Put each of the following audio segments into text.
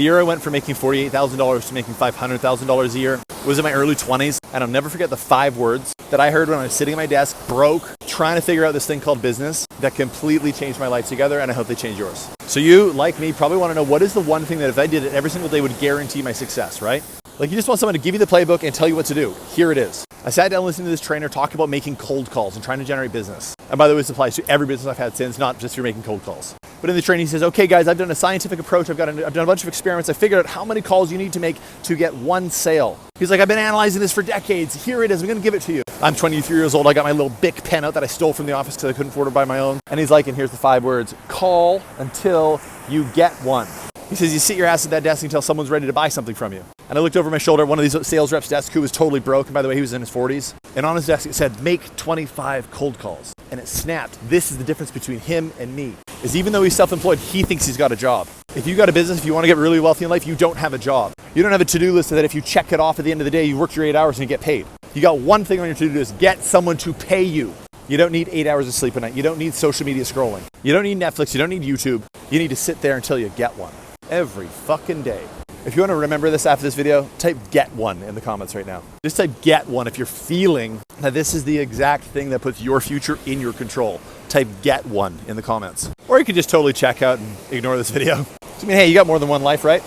The year I went from making $48,000 to making $500,000 a year was in my early 20s, and I'll never forget the 5 words that I heard when I was sitting at my desk, broke, trying to figure out this thing called business that completely changed my life together, and I hope they change yours. So you, like me, probably want to know what is the one thing that if I did it every single day would guarantee my success, right? Like you just want someone to give you the playbook and tell you what to do. Here it is. I sat down listening to this trainer talk about making cold calls and trying to generate business. And by the way, this applies to every business I've had since, not just you're making cold calls. But in the training, he says, okay, guys, I've done a scientific approach. I've done a bunch of experiments. I figured out how many calls you need to make to get one sale. He's like, I've been analyzing this for decades. Here it is. I'm going to give it to you. I'm 23 years old. I got my little Bic pen out that I stole from the office because I couldn't afford to buy my own. And he's like, and here's the 5 words, call until you get one. He says, you sit your ass at that desk until someone's ready to buy something from you. And I looked over my shoulder at one of these sales reps' desk who was totally broke. And by the way, he was in his 40s. And on his desk, it said, make 25 cold calls. And it snapped. This is the difference between him and me. Is even though he's self-employed, he thinks he's got a job. If you got a business, if you want to get really wealthy in life, you don't have a job. You don't have a to-do list so that if you check it off at the end of the day, you worked your 8 hours and you get paid. You got one thing on your to-do list, get someone to pay you. You don't need 8 hours of sleep a night. You don't need social media scrolling. You don't need Netflix. You don't need YouTube. You need to sit there until you get one. Every fucking day. If you want to remember this after this video, type get one in the comments right now. Just type get one if you're feeling that this is the exact thing that puts your future in your control. Type get one in the comments. Or you could just totally check out and ignore this video. I mean, hey, you got more than one life, right?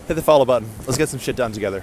Hit the follow button. Let's get some shit done together.